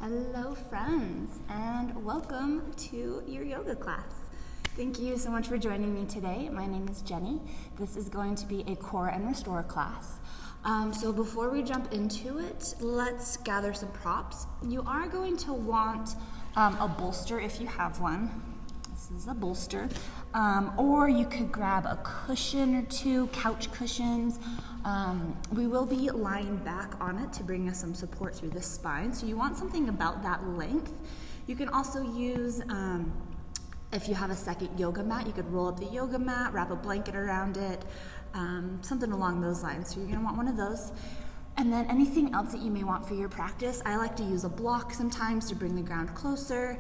Hello friends, and welcome to your yoga class. Thank you so much for joining me today. My name is Jenny. This is going to be a core and restore class. So before we jump into it, let's gather some props. You are going to want a bolster if you have one. This is a bolster. Or you could grab a cushion or two, couch cushions. We will be lying back on it to bring us some support through the spine. So you want something about that length. You can also use, if you have a second yoga mat, you could roll up the yoga mat, wrap a blanket around it, something along those lines. So you're gonna want one of those. And then anything else that you may want for your practice, I like to use a block sometimes to bring the ground closer.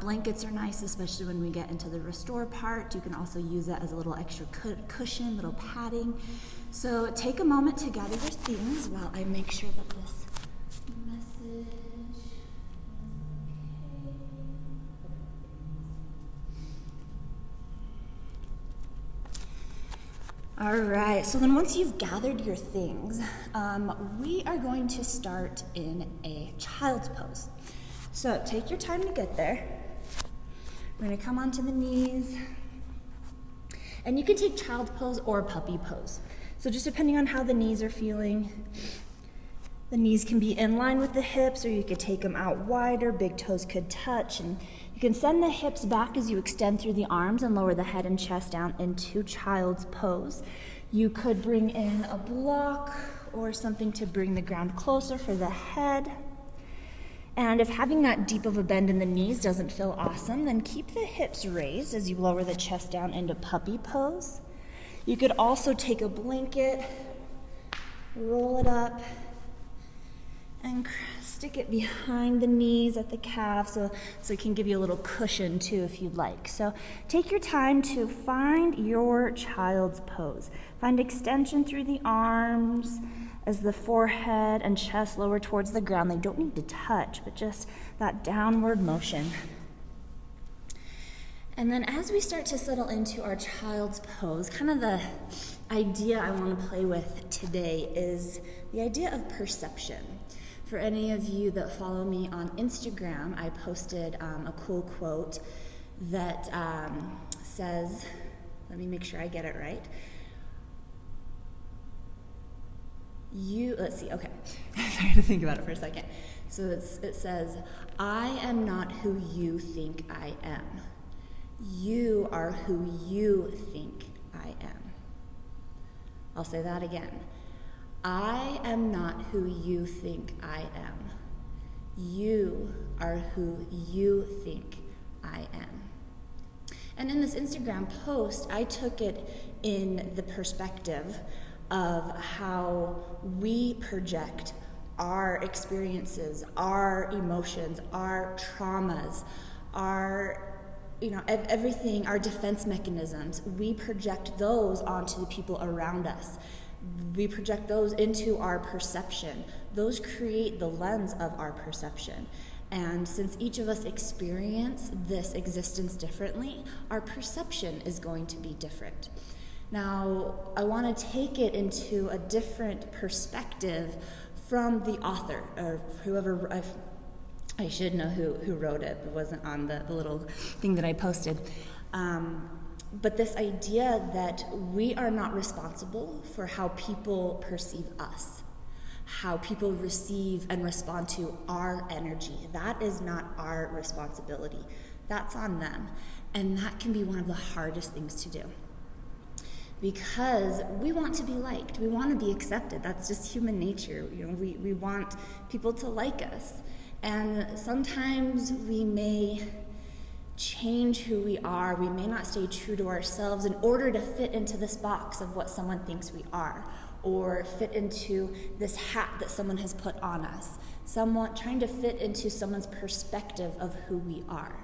Blankets are nice, especially when we get into the restore part. You can also use it as a little extra cushion, little padding. So take a moment to gather your things while I make sure that this message is okay. All right, so then once you've gathered your things, we are going to start in a child's pose. So take your time to get there. We're gonna come onto the knees. And you can take child pose or puppy pose. So just depending on how the knees are feeling, the knees can be in line with the hips, or you could take them out wider, big toes could touch, and you can send the hips back as you extend through the arms and lower the head and chest down into child's pose. You could bring in a block or something to bring the ground closer for the head. And if having that deep of a bend in the knees doesn't feel awesome, then keep the hips raised as you lower the chest down into puppy pose. You could also take a blanket, roll it up, and stick it behind the knees at the calf so it can give you a little cushion too if you'd like. So take your time to find your child's pose. Find extension through the arms as the forehead and chest lower towards the ground. They don't need to touch, but just that downward motion. And then as we start to settle into our child's pose, kind of the idea I want to play with today is the idea of perception. For any of you that follow me on Instagram, I posted a cool quote that says, let me make sure I get it right. Let's see, okay. I had to think about it for a second. So it says, I am not who you think I am. You are who you think I am. I'll say that again. I am not who you think I am. You are who you think I am. And in this Instagram post, I took it in the perspective of how we project our experiences, our emotions, our traumas, everything, our defense mechanisms. We project those onto the people around us. We project those into our perception. Those create the lens of our perception. And since each of us experience this existence differently, our perception is going to be different. Now, I want to take it into a different perspective from the author, or whoever, I should know who wrote it. It wasn't on the little thing that I posted. But this idea that we are not responsible for how people perceive us, how people receive and respond to our energy. That is not our responsibility. That's on them. And that can be one of the hardest things to do. Because we want to be liked. We want to be accepted. That's just human nature. We want people to like us. And sometimes we may change who we are. We may not stay true to ourselves in order to fit into this box of what someone thinks we are, or fit into this hat that someone has put on us. Trying to fit into someone's perspective of who we are.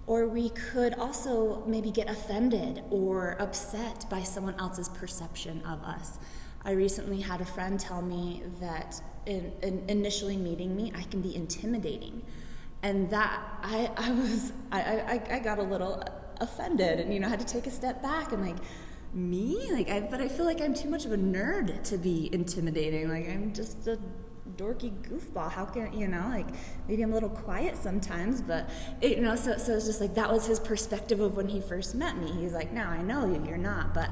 Or we could also maybe get offended or upset by someone else's perception of us. I recently had a friend tell me that in initially meeting me, I can be intimidating. And that I got a little offended and had to take a step back and me? But I feel like I'm too much of a nerd to be intimidating. I'm just a dorky goofball. How can, like maybe I'm a little quiet sometimes, but so it's just like that was his perspective of when he first met me. He's like, now I know you, you're not. But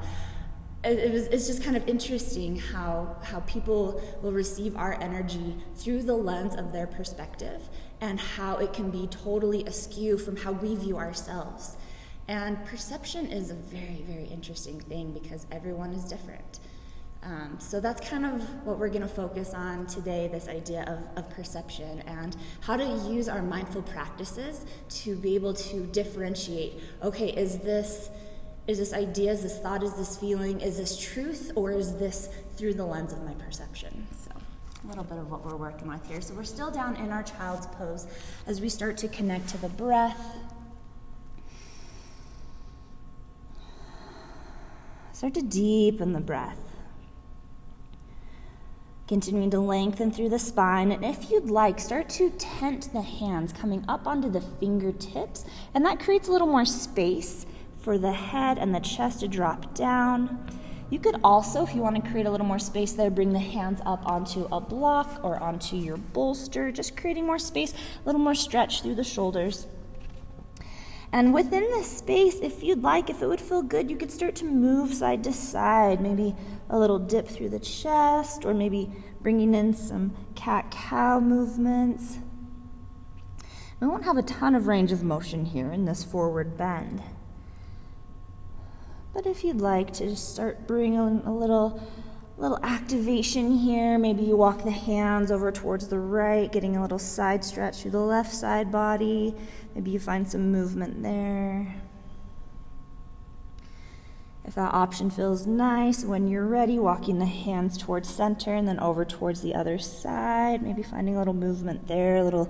it's just kind of interesting how people will receive our energy through the lens of their perspective, and how it can be totally askew from how we view ourselves. And perception is a very, very interesting thing because everyone is different. So that's kind of what we're going to focus on today, this idea of perception and how to use our mindful practices to be able to differentiate, okay, is this idea, is this thought, is this feeling, is this truth, or is this through the lens of my perception? So a little bit of what we're working with here. So we're still down in our child's pose as we start to connect to the breath. Start to deepen the breath. Continuing to lengthen through the spine, and if you'd like, start to tent the hands coming up onto the fingertips, and that creates a little more space for the head and the chest to drop down. You could also, if you want to create a little more space there, bring the hands up onto a block or onto your bolster, just creating more space, a little more stretch through the shoulders. And within this space, if you'd like, if it would feel good, you could start to move side to side, maybe a little dip through the chest, or maybe bringing in some cat-cow movements. We won't have a ton of range of motion here in this forward bend. But if you'd like to just start bringing a little activation here, maybe you walk the hands over towards the right, getting a little side stretch through the left side body. Maybe you find some movement there. If that option feels nice, when you're ready, walking the hands towards center and then over towards the other side. Maybe finding a little movement there, a little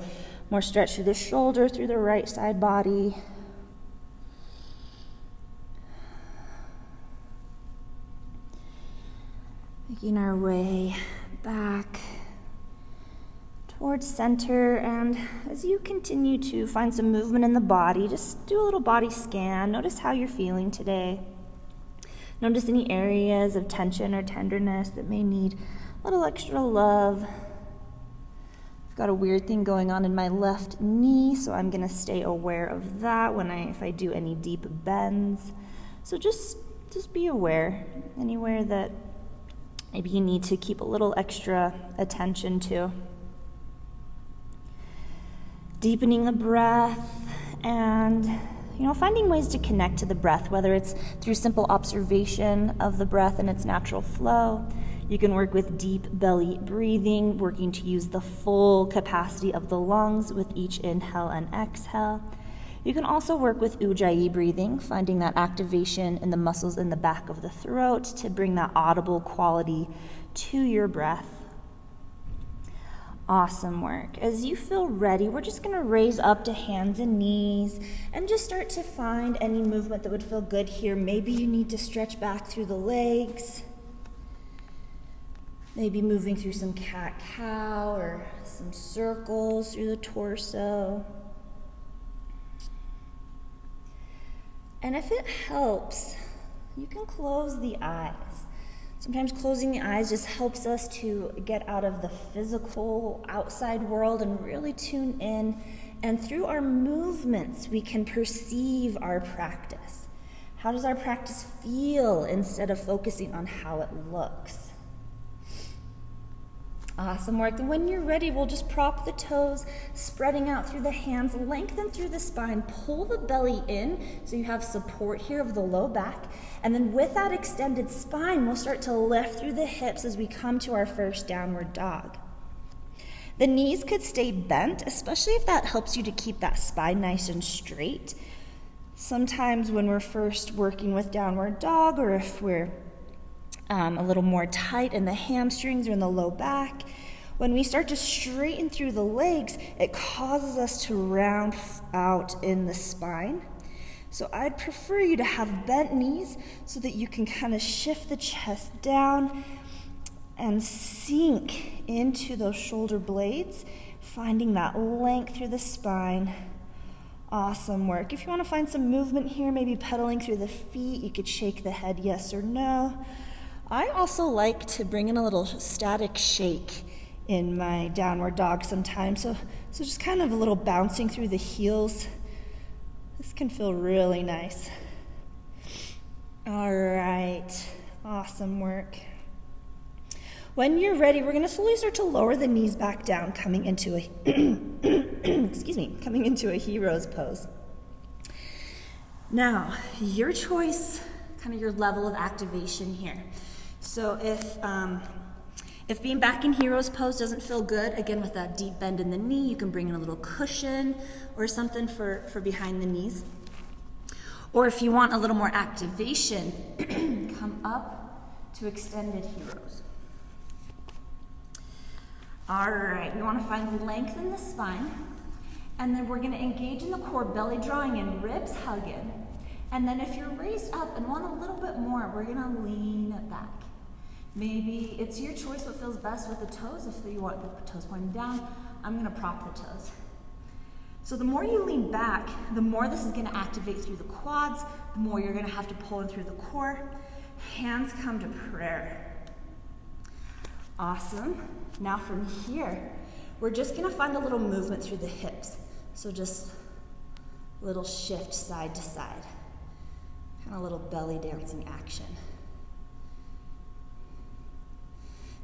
more stretch through the shoulder, through the right side body. Making our way back towards center, and as you continue to find some movement in the body, just do a little body scan. Notice how you're feeling today. Notice any areas of tension or tenderness that may need a little extra love. I've got a weird thing going on in my left knee, so I'm going to stay aware of that if I do any deep bends. So just be aware anywhere that maybe you need to keep a little extra attention to. Deepening the breath and, finding ways to connect to the breath, whether it's through simple observation of the breath and its natural flow. You can work with deep belly breathing, working to use the full capacity of the lungs with each inhale and exhale. You can also work with ujjayi breathing, finding that activation in the muscles in the back of the throat to bring that audible quality to your breath. Awesome work. As you feel ready, we're just going to raise up to hands and knees and just start to find any movement that would feel good here. Maybe you need to stretch back through the legs. Maybe moving through some cat-cow or some circles through the torso. And if it helps, you can close the eyes. Sometimes closing the eyes just helps us to get out of the physical outside world and really tune in. And through our movements, we can perceive our practice. How does our practice feel instead of focusing on how it looks? Awesome work. And when you're ready, we'll just prop the toes, spreading out through the hands, lengthen through the spine, pull the belly in so you have support here of the low back. And then with that extended spine, we'll start to lift through the hips as we come to our first downward dog. The knees could stay bent, especially if that helps you to keep that spine nice and straight. Sometimes when we're first working with downward dog, or if we're a little more tight in the hamstrings or in the low back, when we start to straighten through the legs, it causes us to round out in the spine. So I'd prefer you to have bent knees so that you can kind of shift the chest down and sink into those shoulder blades, finding that length through the spine. Awesome work. If you want to find some movement here, maybe pedaling through the feet, you could shake the head yes or no. I also like to bring in a little static shake in my downward dog sometimes. So just kind of a little bouncing through the heels. This can feel really nice. All right, awesome work. When you're ready, we're gonna slowly start to lower the knees back down, coming into a, coming into a hero's pose. Now, your choice, kind of your level of activation here. So if being back in hero's pose doesn't feel good, again with that deep bend in the knee, you can bring in a little cushion or something for behind the knees. Or if you want a little more activation, come up to extended heroes. All right, we want to find length in the spine, and then we're going to engage in the core, belly drawing in, ribs hugging. And then if you're raised up and want a little bit more, we're going to lean it back. Maybe it's your choice what feels best with the toes. If you want the toes pointing down, I'm going to prop the toes. So the more you lean back, the more this is going to activate through the quads, the more you're going to have to pull in through the core. Hands come to prayer. Awesome. Now from here, we're just going to find a little movement through the hips. So just a little shift side to side. Kind of a little belly dancing action.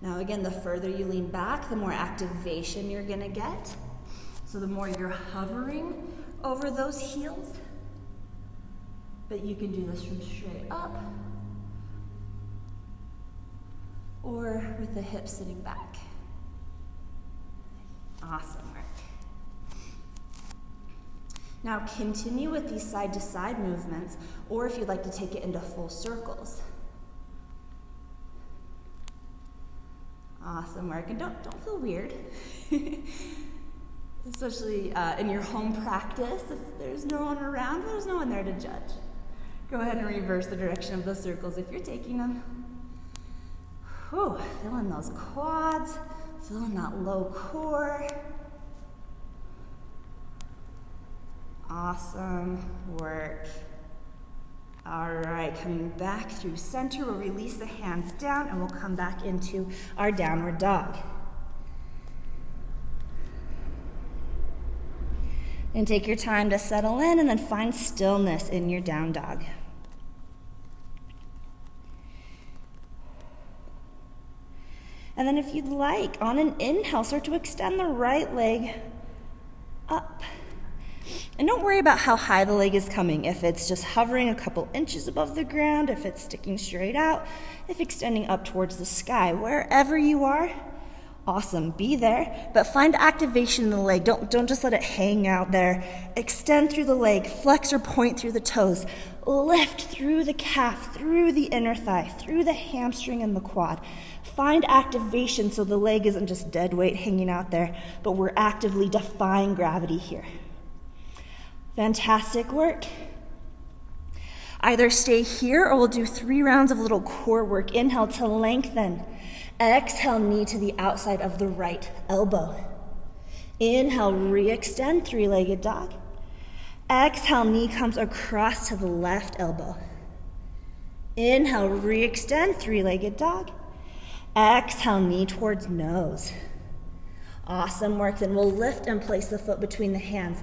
Now again, the further you lean back, the more activation you're going to get. So the more you're hovering over those heels. But you can do this from straight up or with the hips sitting back. Awesome work. Now continue with these side to side movements, or if you'd like to take it into full circles. Awesome work, and don't feel weird. Especially in your home practice, if there's no one around, there's no one there to judge. Go ahead and reverse the direction of those circles if you're taking them. Whew, feeling those quads, feeling that low core. Awesome work. All right, coming back through center, we'll release the hands down and we'll come back into our downward dog. And take your time to settle in and then find stillness in your down dog. And then if you'd like, on an inhale, start to extend the right leg up. And don't worry about how high the leg is coming, if it's just hovering a couple inches above the ground, if it's sticking straight out, if extending up towards the sky. Wherever you are, awesome, be there, but find activation in the leg. Don't just let it hang out there. Extend through the leg, flex or point through the toes, lift through the calf, through the inner thigh, through the hamstring and the quad. Find activation so the leg isn't just dead weight hanging out there, but we're actively defying gravity here. Fantastic work. Either stay here or we'll do 3 rounds of little core work. Inhale to lengthen. Exhale, knee to the outside of the right elbow. Inhale, re-extend, 3-legged dog. Exhale, knee comes across to the left elbow. Inhale, re-extend, 3-legged dog. Exhale, knee towards nose. Awesome work. Then we'll lift and place the foot between the hands.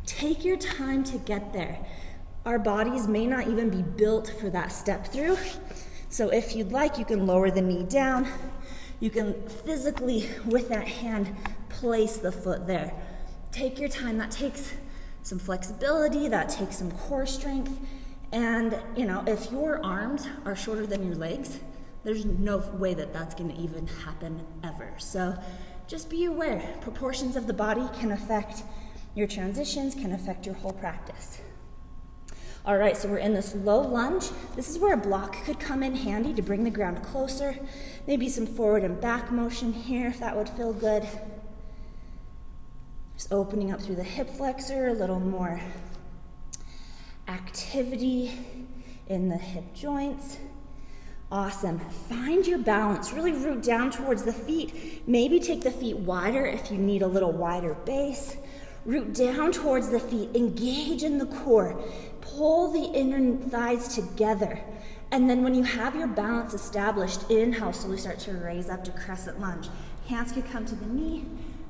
Take your time to get there. Our bodies may not even be built for that step through. So if you'd like, you can lower the knee down. You can physically, with that hand, place the foot there. Take your time. That takes some flexibility. That takes some core strength. And, if your arms are shorter than your legs, there's no way that that's going to even happen ever. So just be aware. Proportions of the body can affect your transitions, can affect your whole practice. All right, so we're in this low lunge. This is where a block could come in handy to bring the ground closer. Maybe some forward and back motion here if that would feel good. Just opening up through the hip flexor, a little more activity in the hip joints. Awesome. Find your balance. Really root down towards the feet. Maybe take the feet wider if you need a little wider base. Root down towards the feet. Engage in the core. Pull the inner thighs together. And then when you have your balance established, inhale, slowly start to raise up to crescent lunge. Hands could come to the knee,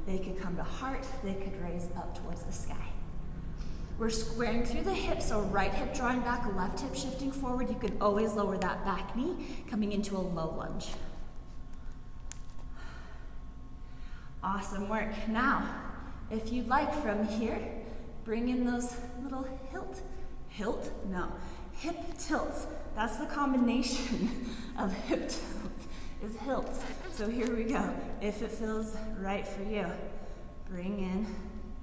they could come to heart, they could raise up towards the sky. We're squaring through the hips, so right hip drawing back, left hip shifting forward. You can always lower that back knee, coming into a low lunge. Awesome work. Now, if you'd like from here, bring in those little hip tilts. That's the combination of hip tilts, is hilts. So here we go. If it feels right for you, bring in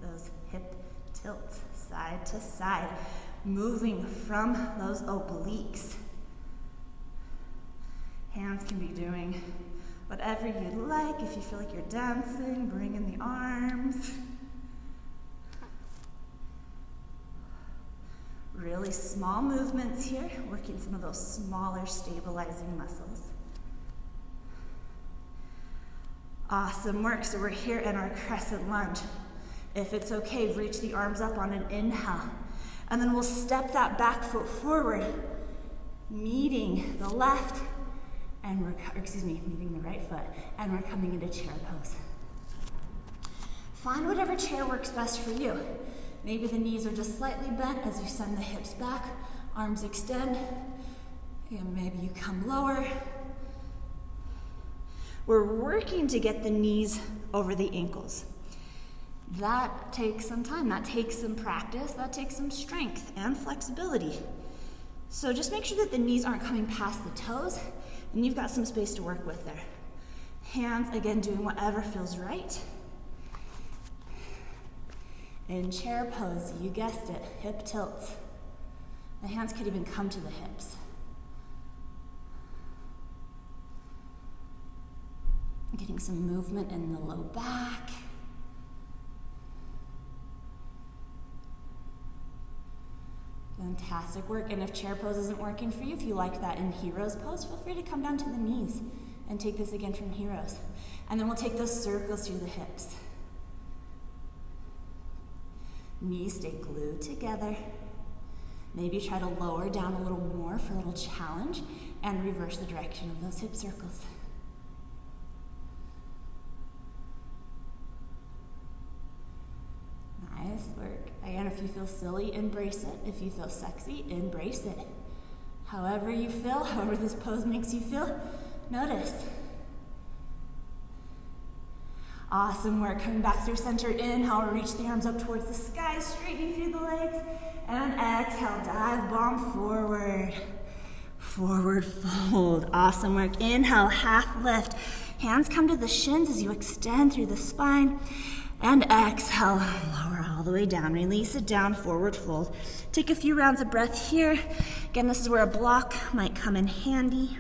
those hip tilts, side to side, moving from those obliques. Hands can be doing whatever you'd like. If you feel like you're dancing, bring in the arms. Really small movements here, working some of those smaller stabilizing muscles. Awesome work. So we're here in our crescent lunge. If it's okay, reach the arms up on an inhale. And then we'll step that back foot forward, meeting the left, and meeting the right foot, and we're coming into chair pose. Find whatever chair works best for you. Maybe the knees are just slightly bent as you send the hips back, arms extend, and maybe you come lower. We're working to get the knees over the ankles. That takes some time, that takes some practice, that takes some strength and flexibility. So just make sure that the knees aren't coming past the toes, and you've got some space to work with there. Hands, again, doing whatever feels right. In chair pose, you guessed it, hip tilts. The hands could even come to the hips. Getting some movement in the low back. Fantastic work. And if chair pose isn't working for you, if you like that in hero's pose, feel free to come down to the knees and take this again from heroes. And then we'll take those circles through the hips. Knees stay glued together. Maybe try to lower down a little more for a little challenge and reverse the direction of those hip circles. Nice work. Again, if you feel silly, embrace it. If you feel sexy, embrace it. However you feel, however this pose makes you feel, notice. Awesome work. Coming back through center, inhale, reach the arms up towards the sky, straightening through the legs, and exhale, dive bomb forward. Forward fold. Awesome work. Inhale, half lift. Hands come to the shins as you extend through the spine. And exhale, lower all the way down. Release it down, forward fold. Take a few rounds of breath here. Again, this is where a block might come in handy.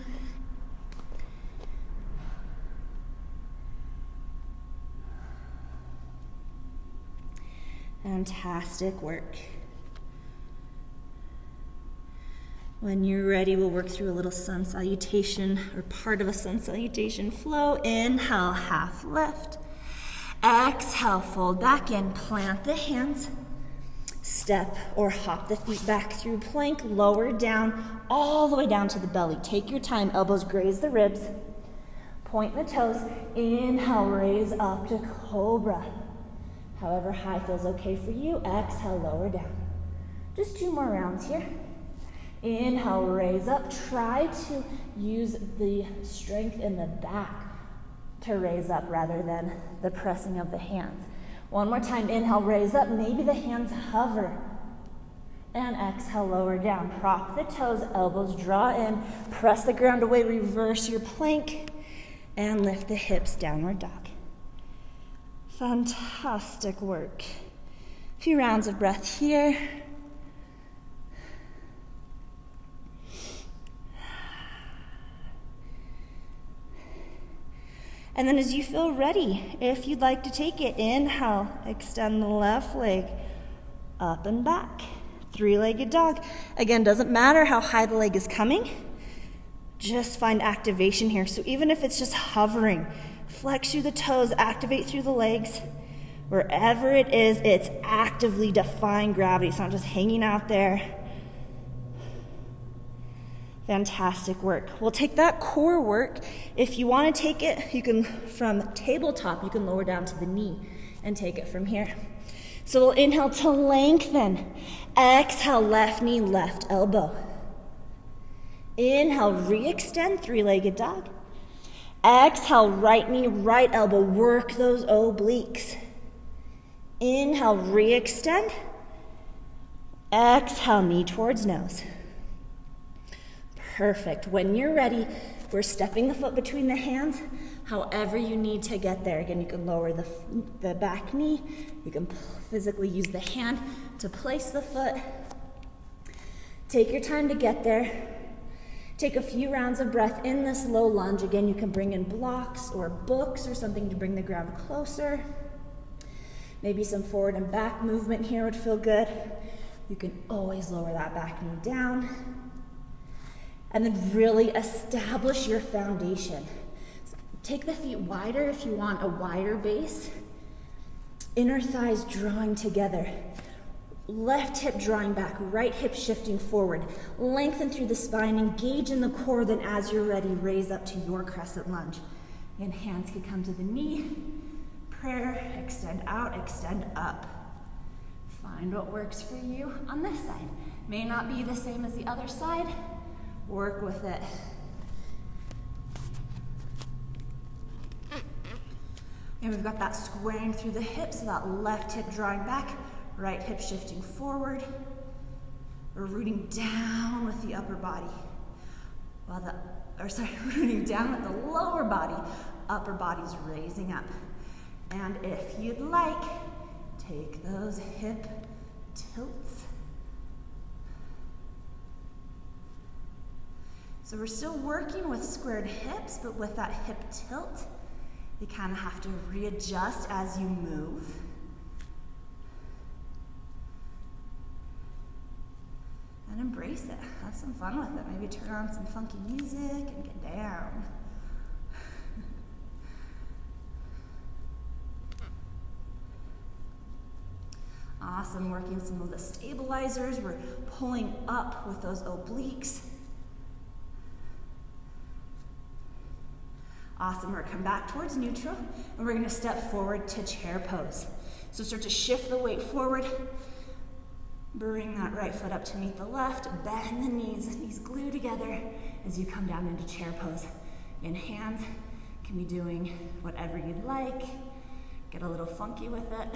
Fantastic work. When you're ready, we'll work through a little sun salutation, or part of a sun salutation flow. Inhale, half lift. Exhale, fold back in, plant the hands, step or hop the feet back through plank, lower down, all the way down to the belly. Take your time, elbows graze the ribs, point the toes, inhale, raise up to cobra. However high feels okay for you, exhale, lower down. Just 2 more rounds here. Inhale, raise up, try to use the strength in the back to raise up rather than the pressing of the hands. One more time, inhale, raise up, maybe the hands hover. And exhale, lower down. Prop the toes, elbows draw in, press the ground away, reverse your plank, and lift the hips, downward dog. Fantastic work. A few rounds of breath here. And then as you feel ready, if you'd like to take it, inhale, extend the left leg up and back. 3-legged dog. Again, doesn't matter how high the leg is coming, just find activation here. So even if it's just hovering, flex through the toes, activate through the legs. Wherever it is, it's actively defying gravity. It's not just hanging out there. Fantastic work. We'll take that core work. If you want to take it, you can, from tabletop, you can lower down to the knee and take it from here. So we'll inhale to lengthen. Exhale, left knee, left elbow. Inhale, re-extend, three-legged dog. Exhale, right knee, right elbow. Work those obliques. Inhale, re-extend. Exhale, knee towards nose. Perfect. When you're ready, we're stepping the foot between the hands, however you need to get there. Again, you can lower the back knee. You can physically use the hand to place the foot. Take your time to get there. Take a few rounds of breath in this low lunge. Again, you can bring in blocks or books or something to bring the ground closer. Maybe some forward and back movement here would feel good. You can always lower that back knee down. And then really establish your foundation. Take the feet wider if you want a wider base. Inner thighs drawing together. Left hip drawing back, right hip shifting forward. Lengthen through the spine, engage in the core, then as you're ready, raise up to your crescent lunge. And hands can come to the knee. Prayer, extend out, extend up. Find what works for you on this side. May not be the same as the other side. Work with it. And we've got that squaring through the hips, so that left hip drawing back, right hip shifting forward. We're rooting down with the upper body. Rooting down with the lower body. Upper body's raising up. And if you'd like, take those hip tilts. So we're still working with squared hips, but with that hip tilt, you kind of have to readjust as you move. And embrace it. Have some fun with it. Maybe turn on some funky music and get down. Awesome, working some of the stabilizers. We're pulling up with those obliques. Awesome, we're gonna come back towards neutral, and we're gonna step forward to chair pose. So start to shift the weight forward. Bring that right foot up to meet the left. Bend the knees glue together as you come down into chair pose. In hands, can be doing whatever you'd like. Get a little funky with it.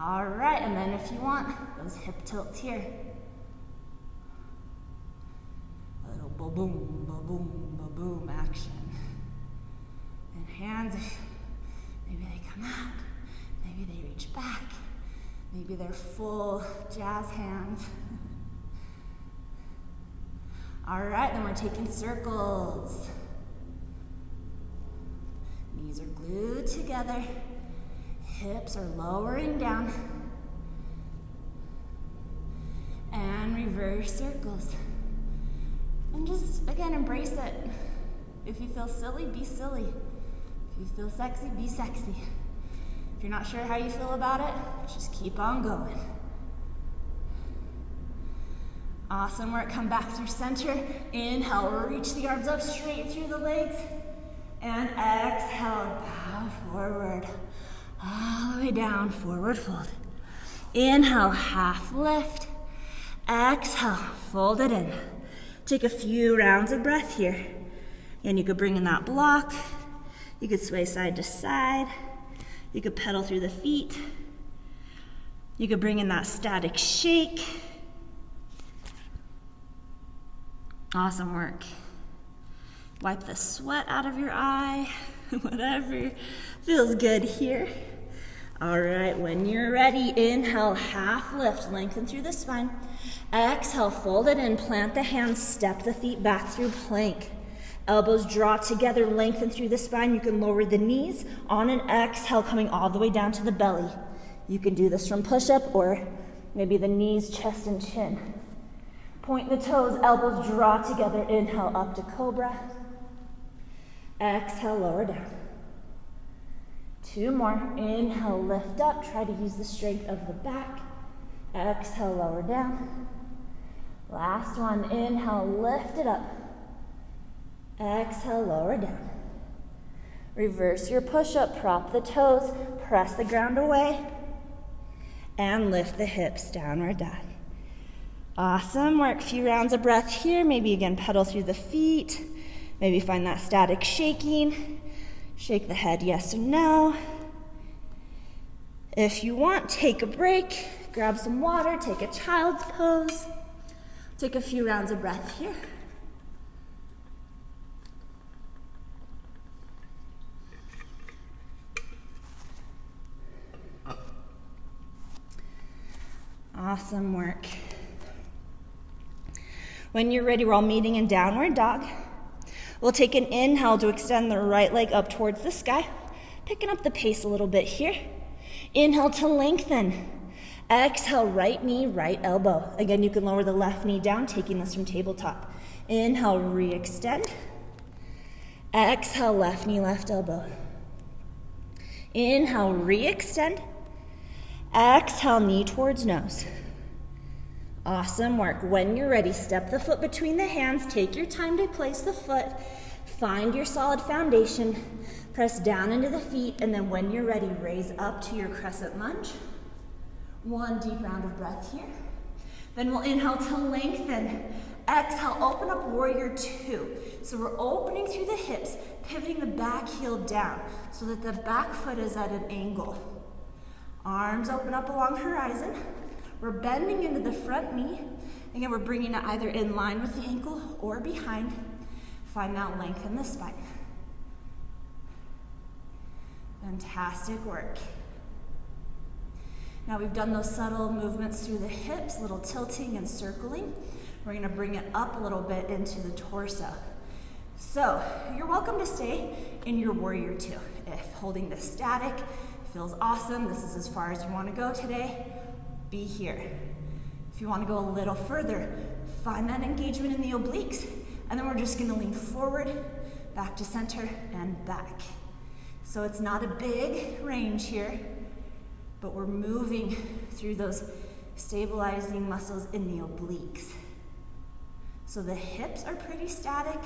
All right, and then if you want, those hip tilts here. A little ba-boom, ba-boom, ba-boom action. And hands, maybe they come out, maybe they reach back, maybe they're full jazz hands. All right, then we're taking circles. Knees are glued together. Hips are lowering down. And reverse circles. And just, again, embrace it. If you feel silly, be silly. If you feel sexy, be sexy. If you're not sure how you feel about it, just keep on going. Awesome work. Come back through center. Inhale, reach the arms up straight through the legs. And exhale, bow forward. All the way down, forward fold. Inhale, half lift. Exhale, fold it in. Take a few rounds of breath here. And you could bring in that block. You could sway side to side. You could pedal through the feet. You could bring in that static shake. Awesome work. Wipe the sweat out of your eye. Whatever feels good here. All right, when you're ready, inhale, half lift, lengthen through the spine. Exhale, fold it in, plant the hands, step the feet back through plank. Elbows draw together, lengthen through the spine. You can lower the knees on an exhale, coming all the way down to the belly. You can do this from push-up or maybe the knees, chest, and chin. Point the toes, elbows draw together, inhale up to cobra. Exhale, lower down. Two more. Inhale, lift up. Try to use the strength of the back. Exhale, lower down. Last one, inhale, lift it up. Exhale, lower down. Reverse your push-up, prop the toes, press the ground away, and lift the hips, downward dog. Awesome work, few rounds of breath here. Maybe again, pedal through the feet. Maybe find that static shaking. Shake the head, yes or no. If you want, take a break, grab some water, take a child's pose. Take a few rounds of breath here. Awesome work. When you're ready, we're all meeting in downward dog. We'll take an inhale to extend the right leg up towards the sky, picking up the pace a little bit here. Inhale to lengthen. Exhale, right knee, right elbow. Again, you can lower the left knee down, taking this from tabletop. Inhale, re-extend. Exhale, left knee, left elbow. Inhale, re-extend. Exhale, knee towards nose. Awesome work. When you're ready, step the foot between the hands. Take your time to place the foot. Find your solid foundation. Press down into the feet, and then when you're ready, raise up to your crescent lunge. One deep round of breath here. Then we'll inhale to lengthen. Exhale, open up warrior two. So we're opening through the hips, pivoting the back heel down so that the back foot is at an angle. Arms open up along horizon. We're bending into the front knee. Again, we're bringing it either in line with the ankle or behind. Find that length in the spine. Fantastic work. Now we've done those subtle movements through the hips, little tilting and circling. We're gonna bring it up a little bit into the torso. So you're welcome to stay in your warrior two. If holding this static feels awesome, this is as far as you wanna go today, be here. If you wanna go a little further, find that engagement in the obliques, and then we're just gonna lean forward, back to center, and back. So it's not a big range here, but we're moving through those stabilizing muscles in the obliques. So the hips are pretty static.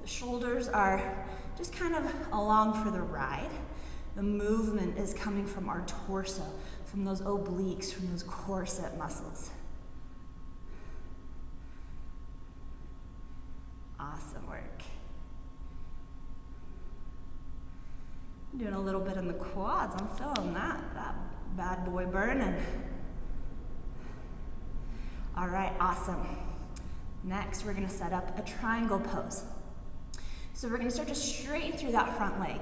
The shoulders are just kind of along for the ride. The movement is coming from our torso, from those obliques, from those corset muscles. Awesome work. I'm doing a little bit in the quads. I'm feeling that bad boy burning. All right, awesome. Next, we're gonna set up a triangle pose. So we're gonna start to straighten through that front leg.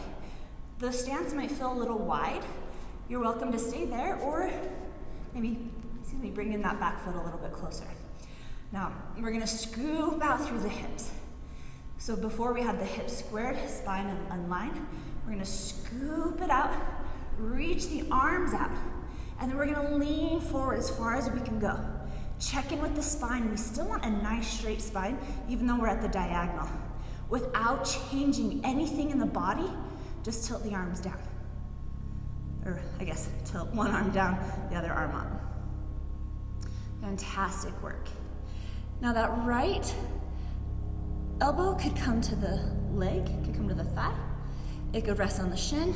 The stance might feel a little wide. You're welcome to stay there, or maybe, bring in that back foot a little bit closer. Now, we're gonna scoop out through the hips. So before we had the hips squared, spine and line, we're gonna scoop it out, reach the arms out, and then we're gonna lean forward as far as we can go. Check in with the spine. We still want a nice straight spine, even though we're at the diagonal. Without changing anything in the body, just tilt the arms down. Or I guess tilt one arm down, the other arm up. Fantastic work. Now that right elbow could come to the leg, could come to the thigh. It could rest on the shin.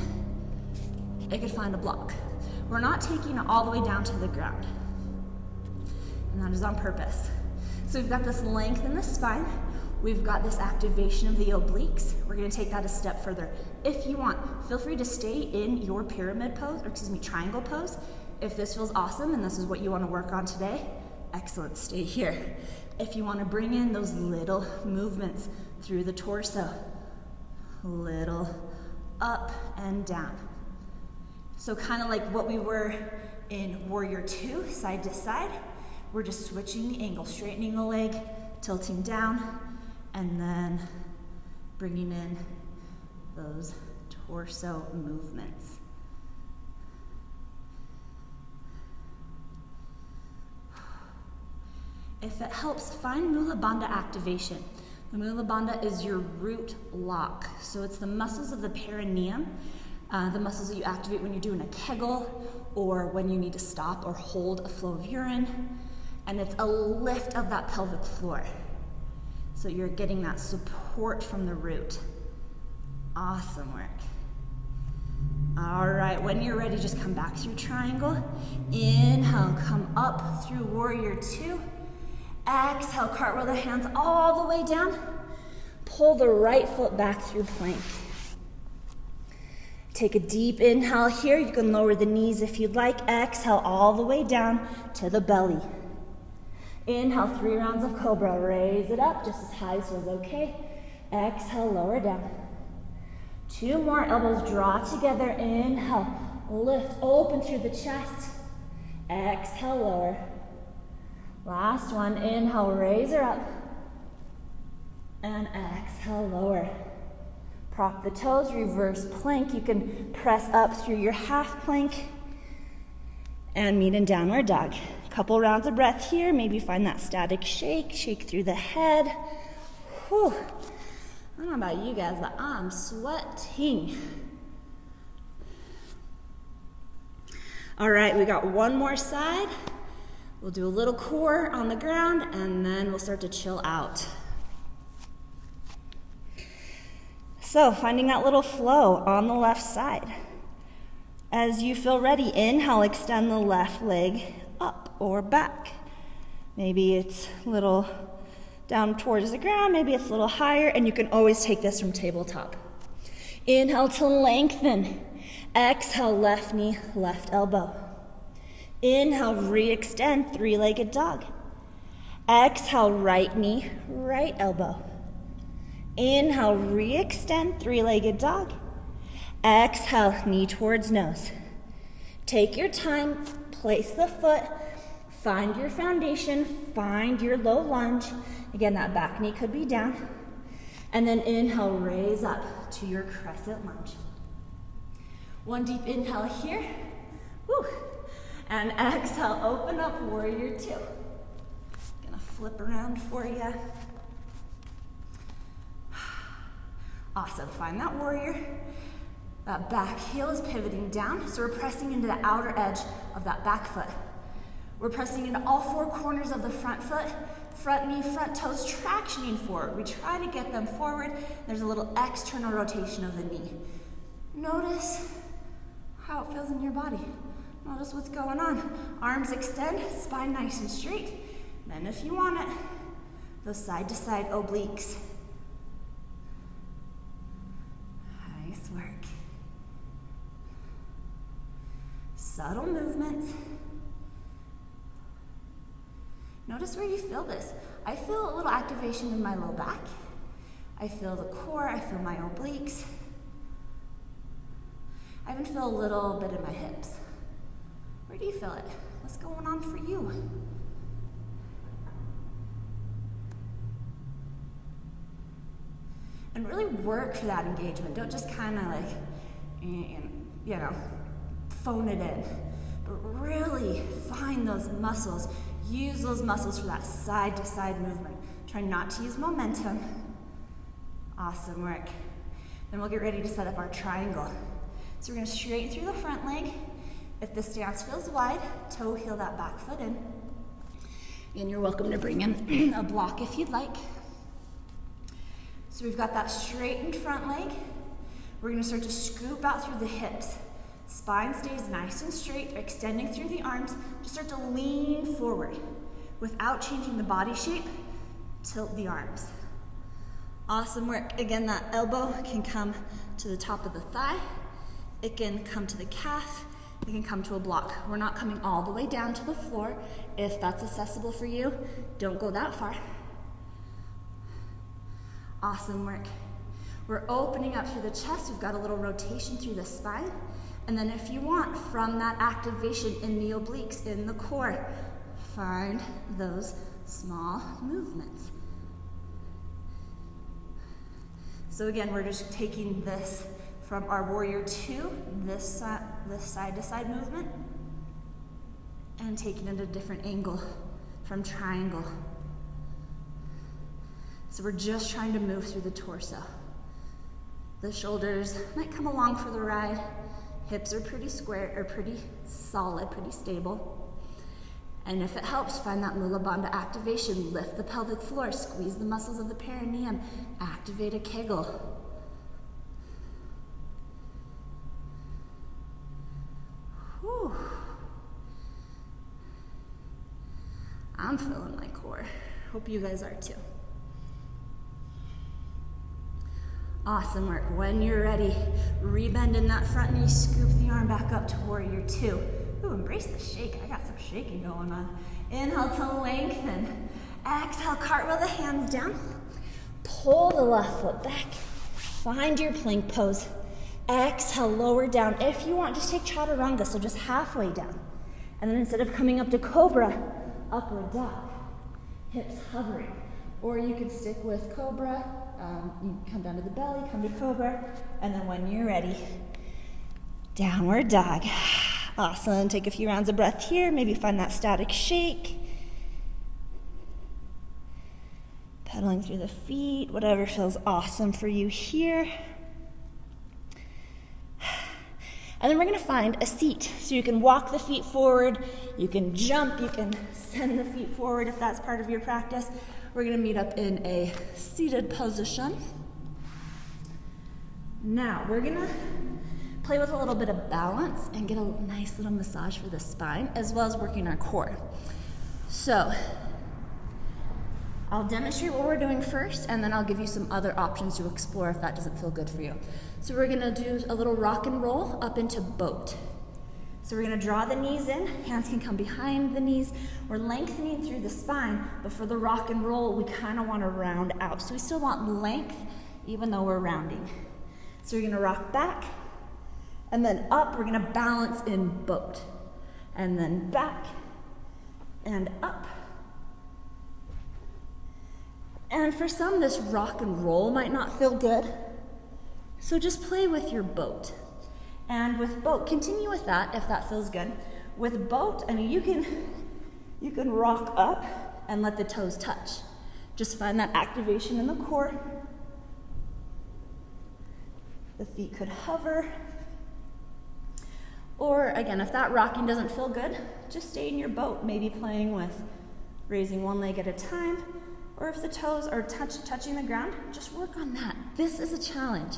It could find a block. We're not taking it all the way down to the ground. And that is on purpose. So we've got this length in the spine. We've got this activation of the obliques. We're gonna take that a step further. If you want, feel free to stay in your pyramid pose, or triangle pose. If this feels awesome and this is what you wanna work on today, excellent, stay here. If you wanna bring in those little movements through the torso, little up and down. So kind of like what we were in Warrior Two, side to side, we're just switching the angle, straightening the leg, tilting down, and then bringing in those torso movements. If it helps, find Mula Bandha activation. The Mula Bandha is your root lock. So it's the muscles of the perineum, the muscles that you activate when you're doing a Kegel or when you need to stop or hold a flow of urine. and it's a lift of that pelvic floor. So you're getting that support from the root. Awesome work. All right, when you're ready, just come back through triangle. Inhale, come up through warrior two. Exhale, cartwheel the hands all the way down. Pull the right foot back through plank. Take a deep inhale here. You can lower the knees if you'd like. Exhale all the way down to the belly. Inhale, 3 rounds of cobra. Raise it up just as high as feels okay. Exhale, lower down. 2 more, elbows draw together. Inhale, lift, open through the chest. Exhale, lower. Last one, inhale, raise her up. And exhale, lower. Prop the toes, reverse plank. You can press up through your half plank and meet in downward dog. Couple rounds of breath here. Maybe find that static shake. Shake through the head. Whew. I don't know about you guys, but I'm sweating. All right, we got one more side. We'll do a little core on the ground, and then we'll start to chill out. So, finding that little flow on the left side. As you feel ready, inhale, extend the left leg up or back. Maybe it's a little down towards the ground, maybe it's a little higher, and you can always take this from tabletop. Inhale to lengthen. Exhale, left knee, left elbow. Inhale, re-extend, 3-legged dog. Exhale, right knee, right elbow. Inhale, re-extend, 3-legged dog. Exhale, knee towards nose. Take your time, place the foot, find your foundation, find your low lunge. Again, that back knee could be down. And then inhale, raise up to your crescent lunge. One deep inhale here. Woo. And exhale, open up, warrior two. Gonna flip around for you. Awesome, find that warrior. That back heel is pivoting down, so we're pressing into the outer edge of that back foot. We're pressing into all 4 corners of the front foot, front knee, front toes, tractioning forward. We try to get them forward. There's a little external rotation of the knee. Notice how it feels in your body. Notice what's going on. Arms extend, spine nice and straight. Then if you want it, those side to side obliques. Nice work. Subtle movements. Notice where you feel this. I feel a little activation in my low back. I feel the core, I feel my obliques. I even feel a little bit in my hips. Where do you feel it? What's going on for you? And really work for that engagement. Don't just kind of like, you know, phone it in. But really find those muscles. Use those muscles for that side to side movement. Try not to use momentum. Awesome work. Then we'll get ready to set up our triangle. So we're gonna straighten through the front leg. If the stance feels wide, toe heel that back foot in. And you're welcome to bring in a block if you'd like. So we've got that straightened front leg. We're gonna start to scoop out through the hips. Spine stays nice and straight, extending through the arms. Just start to lean forward. Without changing the body shape, tilt the arms. Awesome work. Again, that elbow can come to the top of the thigh. It can come to the calf. It can come to a block. We're not coming all the way down to the floor. If that's accessible for you, don't go that far. Awesome work. We're opening up through the chest. We've got a little rotation through the spine. And then if you want, from that activation in the obliques, in the core, find those small movements. So again, we're just taking this from our warrior two, this side to side movement, and taking it at a different angle from triangle. So we're just trying to move through the torso. The shoulders might come along for the ride. Hips are pretty square, or pretty solid, pretty stable. And if it helps, find that Mula Bandha activation. Lift the pelvic floor, squeeze the muscles of the perineum, activate a Kegel. Whew. I'm feeling my core. Hope you guys are too. Awesome work. When you're ready, rebend in that front knee, scoop the arm back up to warrior two. Ooh, embrace the shake. I got some shaking going on. Inhale to lengthen. Exhale, cartwheel the hands down. Pull the left foot back. Find your plank pose. Exhale, lower down. If you want, just take chaturanga, so just halfway down. And then instead of coming up to cobra, upward dog. Hips hovering. Or you could stick with cobra. You come down to the belly, come to cobra, and then when you're ready, downward dog. Awesome. Take a few rounds of breath here. Maybe find that static shake. Pedaling through the feet, whatever feels awesome for you here. And then we're going to find a seat. So you can walk the feet forward, you can jump, you can send the feet forward if that's part of your practice. We're going to meet up in a seated position. Now, we're going to play with a little bit of balance and get a nice little massage for the spine, as well as working our core. So, I'll demonstrate what we're doing first, and then I'll give you some other options to explore if that doesn't feel good for you. So we're going to do a little rock and roll up into boat. So we're going to draw the knees in, hands can come behind the knees. We're lengthening through the spine, but for the rock and roll, we kind of want to round out. So we still want length, even though we're rounding. So we're going to rock back, and then up, we're going to balance in boat. And then back, and up. And for some, this rock and roll might not feel good. So just play with your boat. And with boat, continue with that if that feels good. With boat, I mean, you can rock up and let the toes touch. Just find that activation in the core. The feet could hover. Or again, if that rocking doesn't feel good, just stay in your boat, maybe playing with raising one leg at a time. Or if the toes are touching the ground, just work on that. This is a challenge.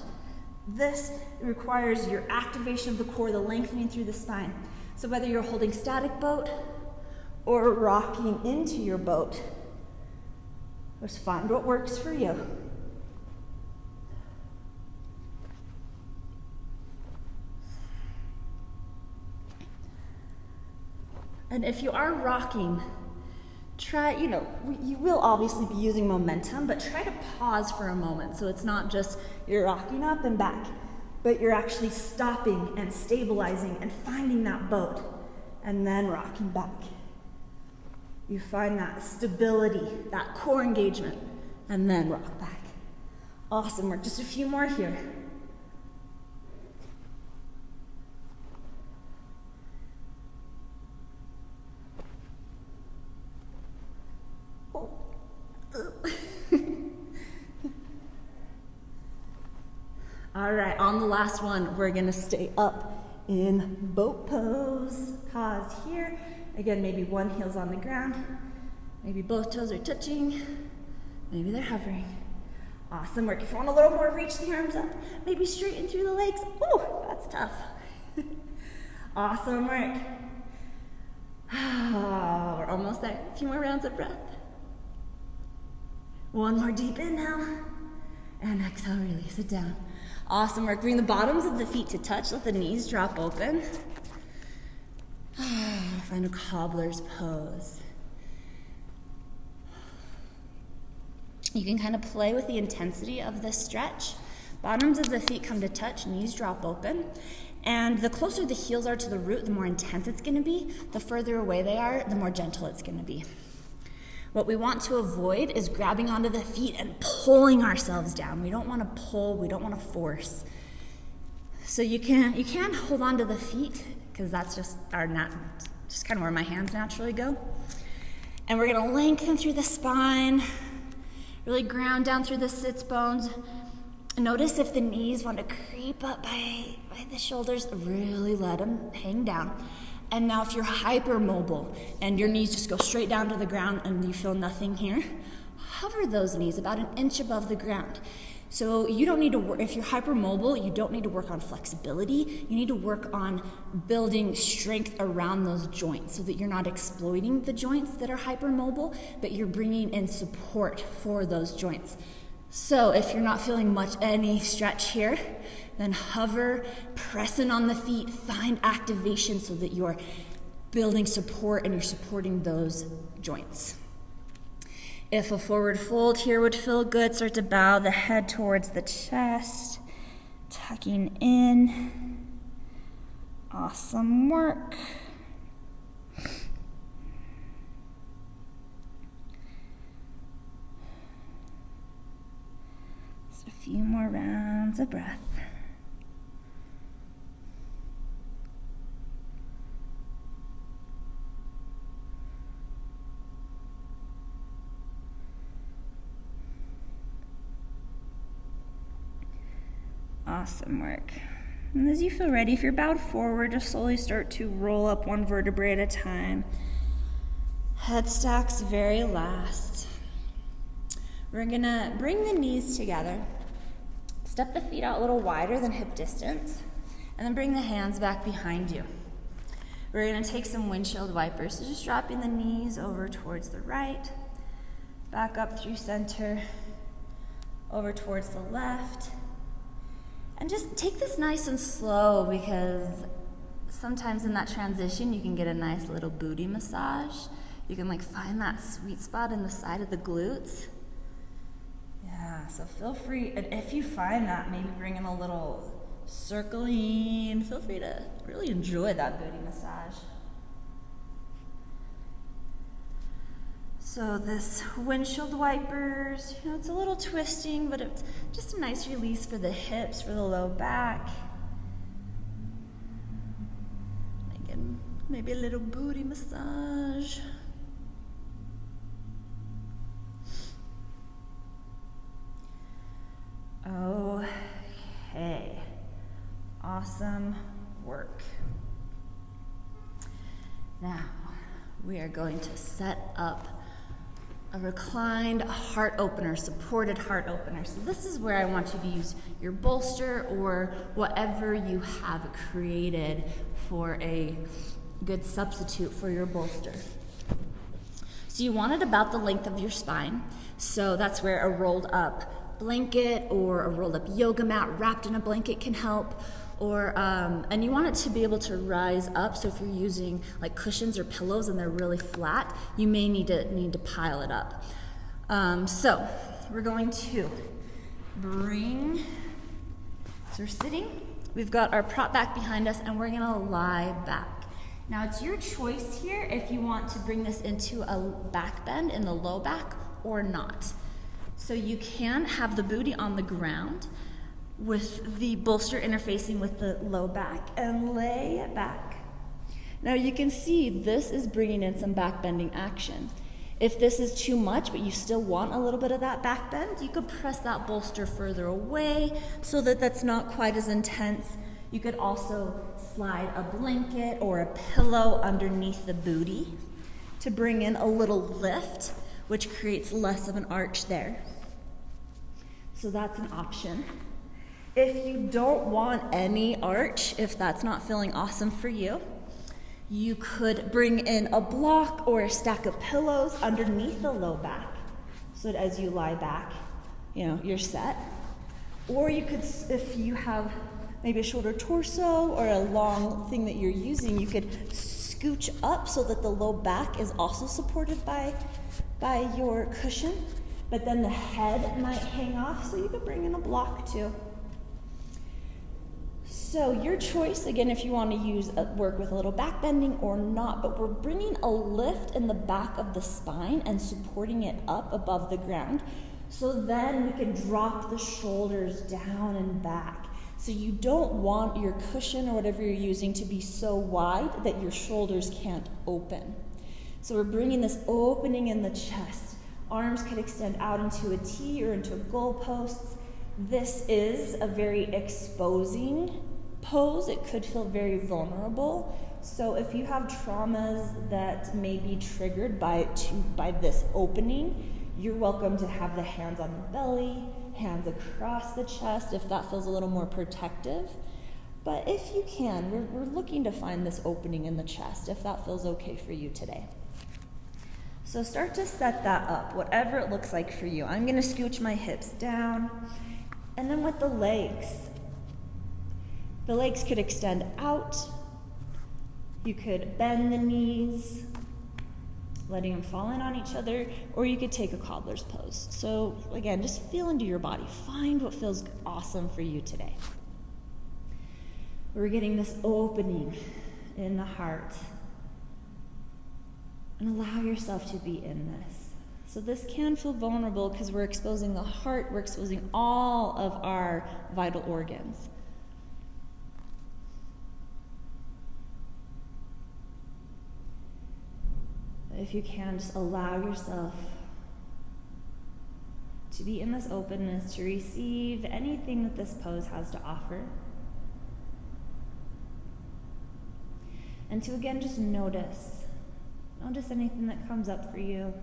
This requires your activation of the core, the lengthening through the spine. So whether you're holding static boat or rocking into your boat, just find what works for you. And if you are rocking, try, you will obviously be using momentum, but try to pause for a moment. So it's not just you're rocking up and back, but you're actually stopping and stabilizing and finding that boat and then rocking back. You find that stability, that core engagement, and then rock back. Awesome work. Just a few more here. All right, on the last one, we're gonna stay up in boat pose. Pause here. Again, maybe one heel's on the ground. Maybe both toes are touching. Maybe they're hovering. Awesome work. If you want a little more, reach the arms up. Maybe straighten through the legs. Ooh, that's tough. Awesome work. Oh, we're almost there. A few more rounds of breath. One more deep inhale. And exhale, release it down. Awesome work. Bring the bottoms of the feet to touch. Let the knees drop open. Find a cobbler's pose. You can kind of play with the intensity of this stretch. Bottoms of the feet come to touch, knees drop open. And the closer the heels are to the root, the more intense it's going to be. The further away they are, the more gentle it's going to be. What we want to avoid is grabbing onto the feet and pulling ourselves down. We don't want to pull, we don't want to force. So you can hold on to the feet, because that's just kind of where my hands naturally go. And we're going to lengthen through the spine, really ground down through the sits bones. Notice if the knees want to creep up by the shoulders, really let them hang down. And now if you're hypermobile and your knees just go straight down to the ground and you feel nothing here, hover those knees about an inch above the ground. So you don't need to work, if you're hypermobile, you don't need to work on flexibility. You need to work on building strength around those joints so that you're not exploiting the joints that are hypermobile, but you're bringing in support for those joints. So if you're not feeling any stretch here, then hover, press in on the feet, find activation so that you're building support and you're supporting those joints. If a forward fold here would feel good, start to bow the head towards the chest, tucking in. Awesome work. Just a few more rounds of breath. Awesome work. And as you feel ready, if you're bowed forward, just slowly start to roll up one vertebrae at a time. Head stacks very last. We're gonna bring the knees together. Step the feet out a little wider than hip distance, and then bring the hands back behind you. We're gonna take some windshield wipers. So just dropping the knees over towards the right, back up through center, over towards the left. And just take this nice and slow, because sometimes in that transition you can get a nice little booty massage. You can find that sweet spot in the side of the glutes. Yeah, so feel free, and if you find that, maybe bring in a little circling. Feel free to really enjoy that booty massage. So this windshield wipers, it's a little twisting, but it's just a nice release for the hips, for the low back. Again, maybe a little booty massage. Okay, awesome work. Now, we are going to set up a reclined heart opener, supported heart opener. So this is where I want you to use your bolster or whatever you have created for a good substitute for your bolster. So you want it about the length of your spine. So that's where a rolled up blanket or a rolled up yoga mat wrapped in a blanket can help. Or, and you want it to be able to rise up. So if you're using cushions or pillows and they're really flat, you may need to pile it up. So we're going to bring, so we're sitting, we've got our prop back behind us, and we're gonna lie back. Now it's your choice here if you want to bring this into a back bend in the low back or not. So you can have the booty on the ground with the bolster interfacing with the low back and lay back. Now you can see this is bringing in some back bending action. If this is too much, but you still want a little bit of that back bend, you could press that bolster further away so that that's not quite as intense. You could also slide a blanket or a pillow underneath the booty to bring in a little lift, which creates less of an arch there. So that's an option. If you don't want any arch, if that's not feeling awesome for you, you could bring in a block or a stack of pillows underneath the low back so that as you lie back, you're set. Or you could, if you have maybe a shorter torso or a long thing that you're using, you could scooch up so that the low back is also supported by your cushion, but then the head might hang off, so you could bring in a block too. So your choice, again, if you want to work with a little back bending or not, but we're bringing a lift in the back of the spine and supporting it up above the ground. So then we can drop the shoulders down and back. So you don't want your cushion or whatever you're using to be so wide that your shoulders can't open. So we're bringing this opening in the chest. Arms could extend out into a T or into goalposts. This is a very exposing pose, it could feel very vulnerable. So if you have traumas that may be triggered by this opening, you're welcome to have the hands on the belly, hands across the chest if that feels a little more protective. But if you can, we're looking to find this opening in the chest if that feels okay for you today. So start to set that up, whatever it looks like for you. I'm going to scooch my hips down. And then with the legs could extend out. You could bend the knees, letting them fall in on each other, or you could take a cobbler's pose. So again, just feel into your body. Find what feels awesome for you today. We're getting this opening in the heart. And allow yourself to be in this. So this can feel vulnerable because we're exposing the heart, we're exposing all of our vital organs. If you can, just allow yourself to be in this openness, to receive anything that this pose has to offer. And to again just notice anything that comes up for you.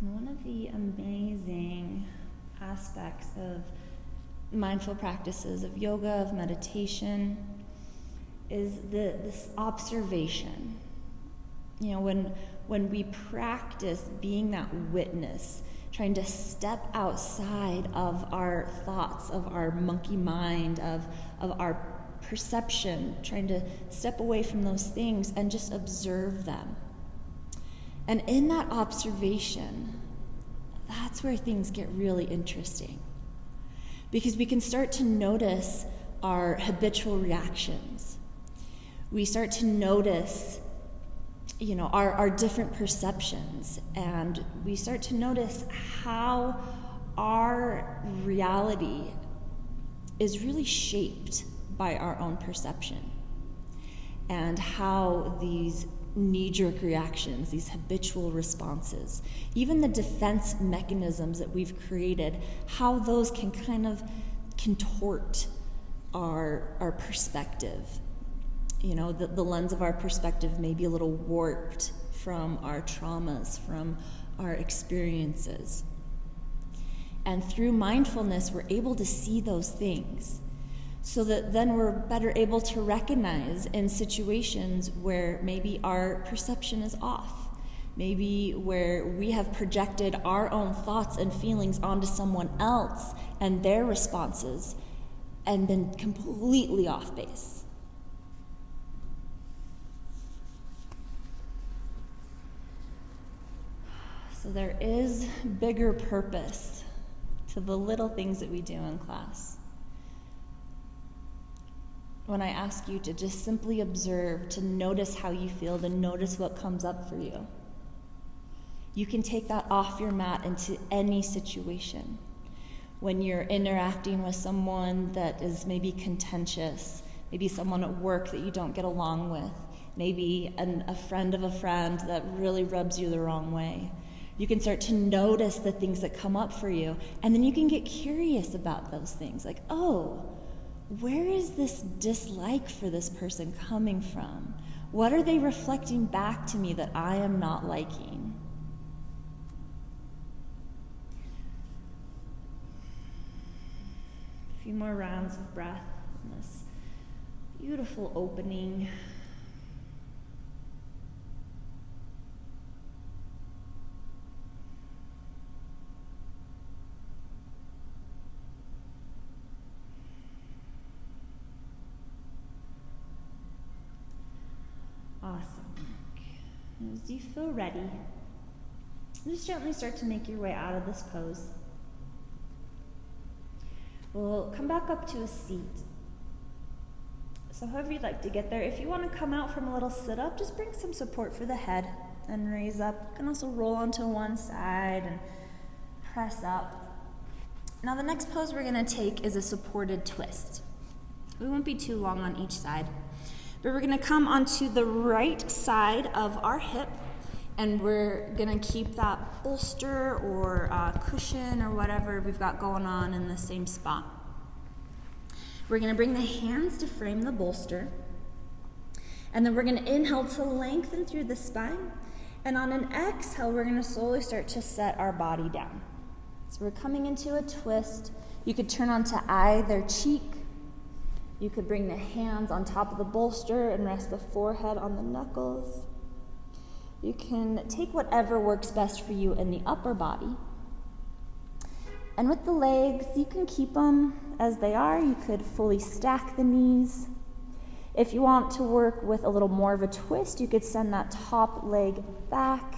And one of the amazing aspects of mindful practices of yoga, of meditation, is this observation. You know, when we practice being that witness, trying to step outside of our thoughts, of our monkey mind, of our perception, trying to step away from those things and just observe them. And in that observation, that's where things get really interesting. Because we can start to notice our habitual reactions. We start to notice, you know, our different perceptions, and we start to notice how our reality is really shaped by our own perception, and how these knee-jerk reactions, these habitual responses, even the defense mechanisms that we've created, how those can kind of contort our perspective. You know, the lens of our perspective may be a little warped from our traumas, from our experiences. And through mindfulness, we're able to see those things, so that then we're better able to recognize in situations where maybe our perception is off, maybe where we have projected our own thoughts and feelings onto someone else and their responses and been completely off base. So there is bigger purpose to the little things that we do in class. When I ask you to just simply observe, to notice how you feel, to notice what comes up for you, you can take that off your mat into any situation. When you're interacting with someone that is maybe contentious, maybe someone at work that you don't get along with, maybe a friend of a friend that really rubs you the wrong way, you can start to notice the things that come up for you, and then you can get curious about those things, like, oh, where is this dislike for this person coming from? What are they reflecting back to me that I am not liking? A few more rounds of breath in this beautiful opening. Awesome. As you feel ready, just gently start to make your way out of this pose. We'll come back up to a seat. So however you'd like to get there. If you want to come out from a little sit-up, just bring some support for the head and raise up. You can also roll onto one side and press up. Now the next pose we're going to take is a supported twist. We won't be too long on each side. But we're gonna come onto the right side of our hip, and we're gonna keep that bolster or cushion or whatever we've got going on in the same spot. We're gonna bring the hands to frame the bolster, and then we're gonna inhale to lengthen through the spine, and on an exhale, we're gonna slowly start to set our body down. So we're coming into a twist. You could turn onto either cheek. You could bring the hands on top of the bolster and rest the forehead on the knuckles. You can take whatever works best for you in the upper body. And with the legs, you can keep them as they are. You could fully stack the knees. If you want to work with a little more of a twist, you could send that top leg back.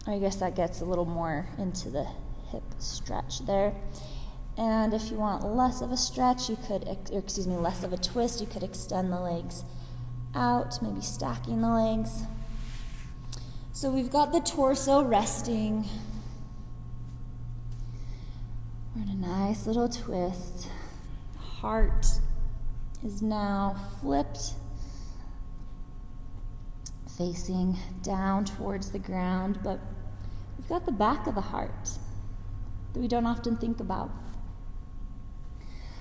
I guess that gets a little more into the hip stretch there. And if you want less of a stretch, less of a twist, you could extend the legs out, maybe stacking the legs. So we've got the torso resting. We're in a nice little twist. Heart is now flipped, facing down towards the ground, but we've got the back of the heart that we don't often think about.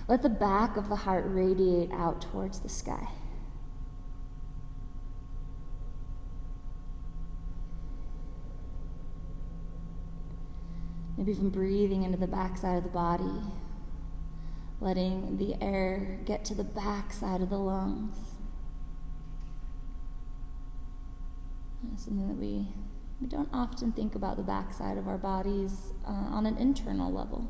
Let the back of the heart radiate out towards the sky. Maybe even breathing into the back side of the body, letting the air get to the back side of the lungs. That's something that we don't often think about, the back side of our bodies on an internal level.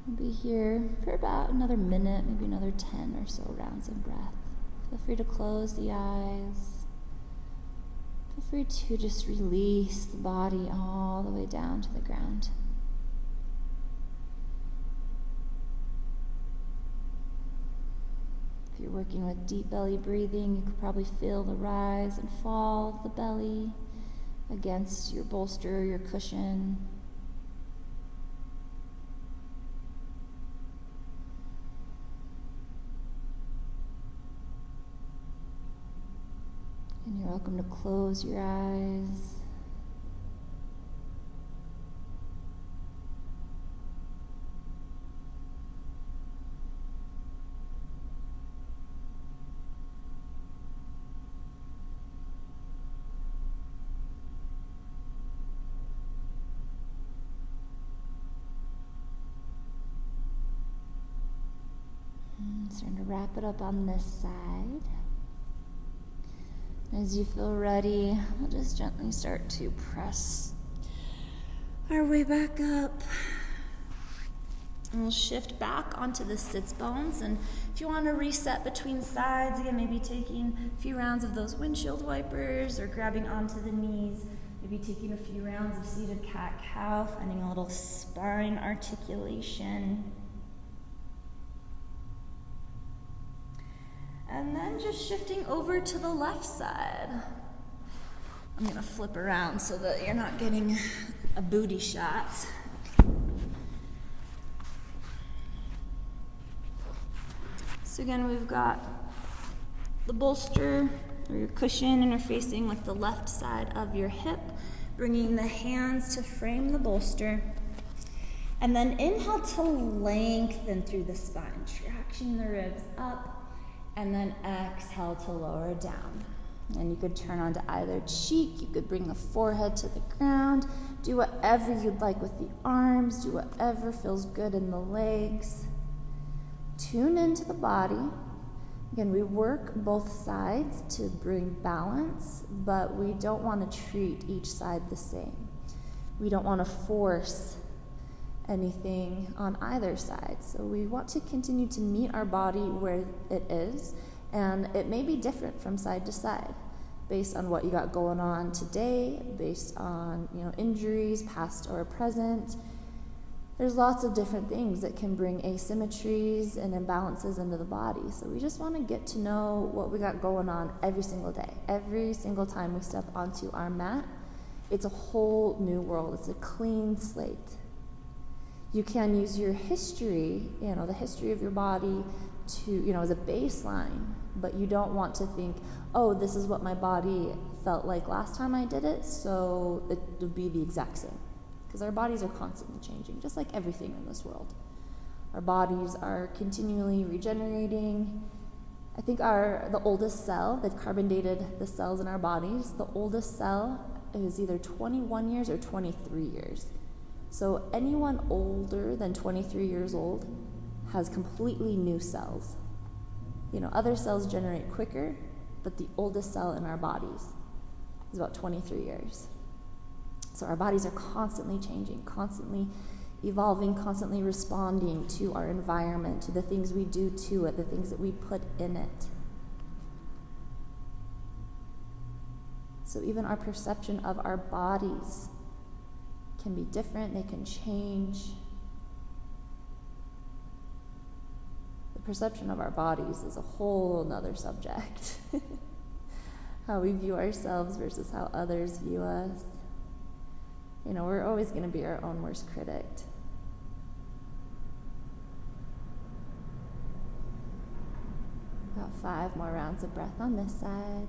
We'll be here for about another minute, maybe another 10 or so rounds of breath. Feel free to close the eyes. Feel free to just release the body all the way down to the ground. If you're working with deep belly breathing, you could probably feel the rise and fall of the belly against your bolster or your cushion. And you're welcome to close your eyes. Starting to wrap it up on this side. As you feel ready, we'll just gently start to press our way back up. And we'll shift back onto the sits bones. And if you want to reset between sides, again, maybe taking a few rounds of those windshield wipers or grabbing onto the knees, maybe taking a few rounds of seated cat-cow, finding a little spine articulation. And then just shifting over to the left side. I'm going to flip around so that you're not getting a booty shot. So again, we've got the bolster or your cushion interfacing with the left side of your hip, bringing the hands to frame the bolster. And then inhale to lengthen through the spine, tracking the ribs up. And then exhale to lower down. And you could turn onto either cheek. You could bring the forehead to the ground. Do whatever you'd like with the arms. Do whatever feels good in the legs. Tune into the body. Again, we work both sides to bring balance, but we don't want to treat each side the same. We don't want to force anything on either side. So we want to continue to meet our body where it is, and it may be different from side to side based on what you got going on today, based on injuries, past or present. There's lots of different things that can bring asymmetries and imbalances into the body. So we just want to get to know what we got going on every single day. Every single time we step onto our mat, it's a whole new world. It's a clean slate. You can use your history, the history of your body to, as a baseline, but you don't want to think, oh, this is what my body felt like last time I did it, so it would be the exact same. Because our bodies are constantly changing, just like everything in this world. Our bodies are continually regenerating. I think the oldest cell, they've carbon dated the cells in our bodies, the oldest cell is either 21 years or 23 years. So anyone older than 23 years old has completely new cells. Other cells generate quicker, but the oldest cell in our bodies is about 23 years. So our bodies are constantly changing, constantly evolving, constantly responding to our environment, to the things we do to it, the things that we put in it. So even our perception of our bodies can be different, they can change. The perception of our bodies is a whole nother subject. How we view ourselves versus how others view us. We're always going to be our own worst critic. About 5 more rounds of breath on this side.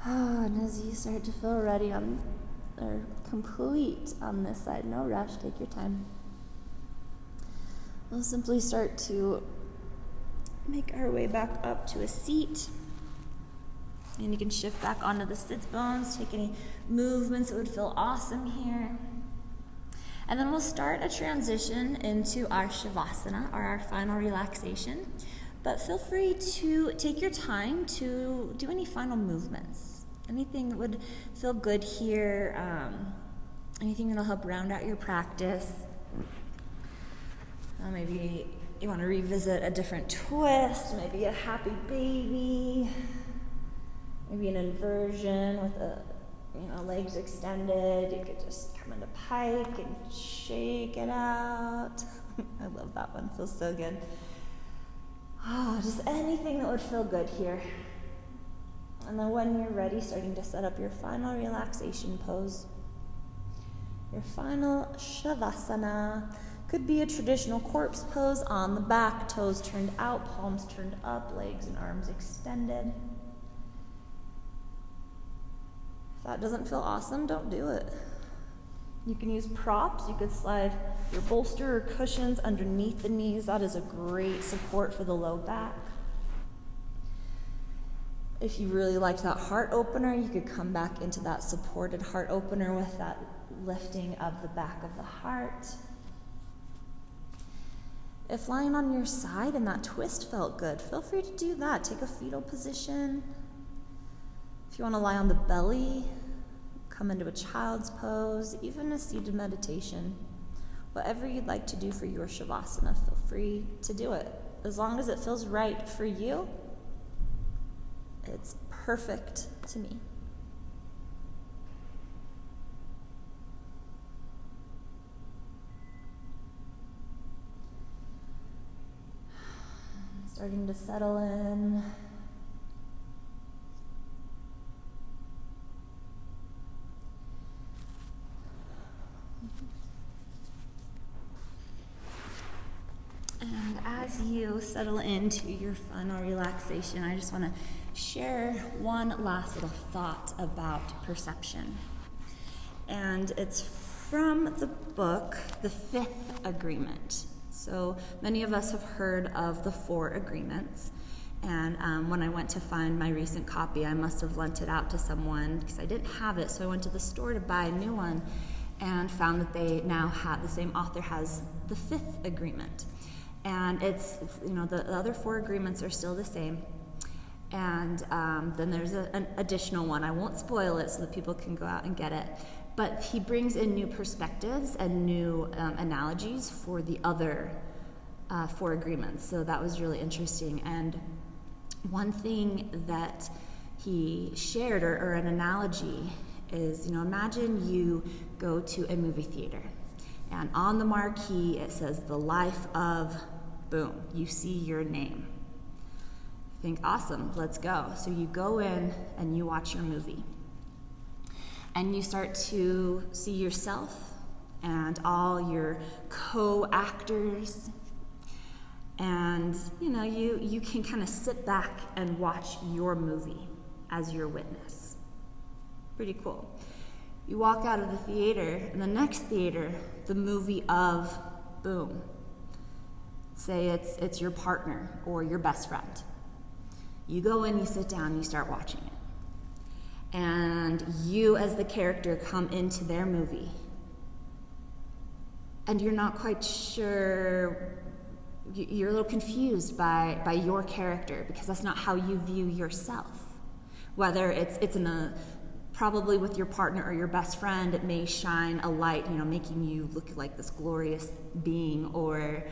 And as you start to feel ready or complete on this side, no rush, take your time. We'll simply start to make our way back up to a seat. And you can shift back onto the sits bones, take any movements that would feel awesome here. And then we'll start a transition into our Shavasana, or our final relaxation. But feel free to take your time to do any final movements. Anything that would feel good here, anything that'll help round out your practice. Maybe you want to revisit a different twist, maybe a happy baby, maybe an inversion with legs extended. You could just come into pike and shake it out. I love that one, feels so good. Just anything that would feel good here. And then when you're ready, starting to set up your final relaxation pose. Your final Shavasana could be a traditional corpse pose on the back, toes turned out, palms turned up, legs and arms extended. If that doesn't feel awesome, don't do it. You can use props. You could slide your bolster or cushions underneath the knees. That is a great support for the low back. If you really liked that heart opener, you could come back into that supported heart opener with that lifting of the back of the heart. If lying on your side and that twist felt good, feel free to do that. Take a fetal position. If you want to lie on the belly, come into a child's pose, even a seated meditation. Whatever you'd like to do for your Shavasana, feel free to do it. As long as it feels right for you, it's perfect to me. Starting to settle in. And as you settle into your final relaxation, I just want to share one last little thought about perception. And it's from the book, The Fifth Agreement. So many of us have heard of the 4 agreements. And when I went to find my recent copy, I must have lent it out to someone because I didn't have it. So I went to the store to buy a new one and found that they now have, the same author has the 5th agreement. And it's, the other 4 agreements are still the same. And then there's an additional one. I won't spoil it so that people can go out and get it. But he brings in new perspectives and new analogies for the other 4 agreements. So that was really interesting. And one thing that he shared, or an analogy, is, imagine you go to a movie theater, and on the marquee it says the life of boom. You see your name. You think, awesome, let's go. So you go in and you watch your movie, and you start to see yourself and all your co-actors, and you can kind of sit back and watch your movie as your witness. Pretty cool. You walk out of the theater, and the next theater, the movie of boom. Say it's your partner or your best friend. You go in, you sit down, you start watching it. And you as the character come into their movie. And you're not quite sure, you're a little confused by your character, because that's not how you view yourself. Whether it's probably with your partner or your best friend, it may shine a light, making you look like this glorious being, or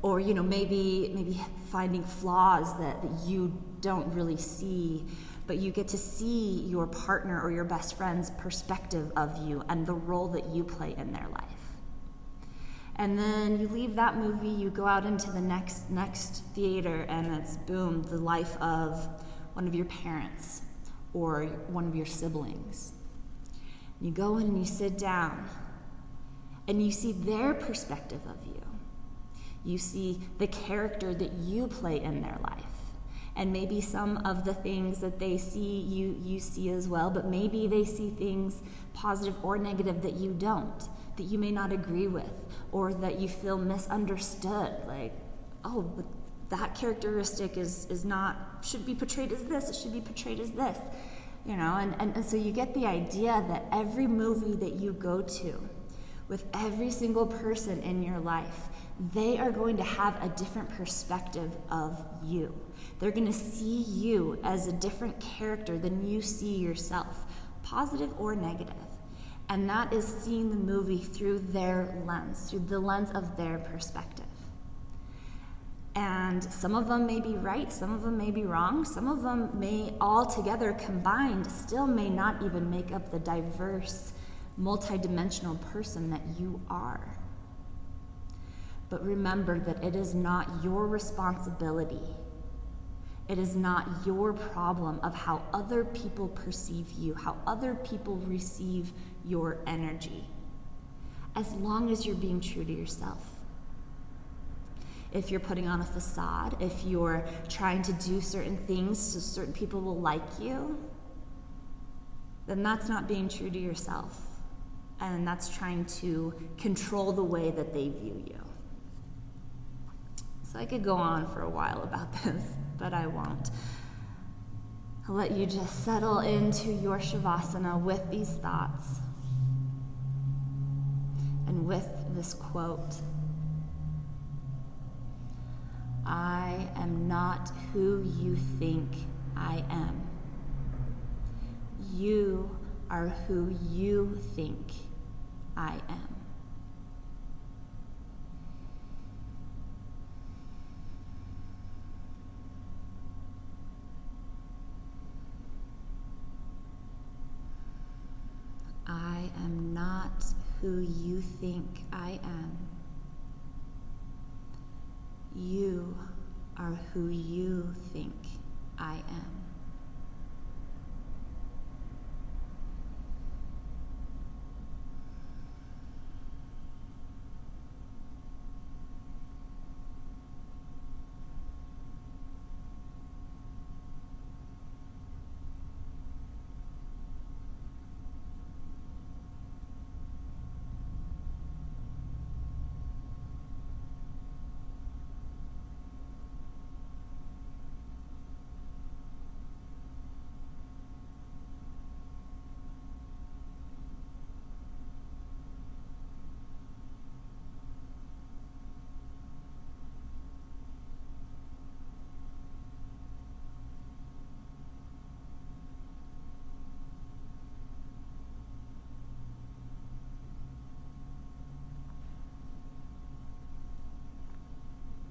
maybe finding flaws that you don't really see, but you get to see your partner or your best friend's perspective of you and the role that you play in their life. And then you leave that movie, you go out into the next theater, and it's boom, the life of one of your parents or one of your siblings. You go in and you sit down, and you see their perspective of you. You see the character that you play in their life. And maybe some of the things that they see, you see as well, but maybe they see things positive or negative that you don't, that you may not agree with, or that you feel misunderstood. Like, oh, but that characteristic is not, should be portrayed as this, it should be portrayed as this. And so you get the idea that every movie that you go to, with every single person in your life, they are going to have a different perspective of you. They're going to see you as a different character than you see yourself, positive or negative. And that is seeing the movie through their lens, through the lens of their perspective. And some of them may be right, some of them may be wrong, some of them may all together combined still may not even make up the diverse, multidimensional person that you are. But remember that it is not your responsibility. It is not your problem of how other people perceive you, how other people receive your energy, as long as you're being true to yourself. If you're putting on a facade, if you're trying to do certain things so certain people will like you, then that's not being true to yourself. And that's trying to control the way that they view you. So I could go on for a while about this, but I won't. I'll let you just settle into your Shavasana with these thoughts and with this quote. I am not who you think I am. You are who you think I am. I am not who you think I am. You are who you think I am.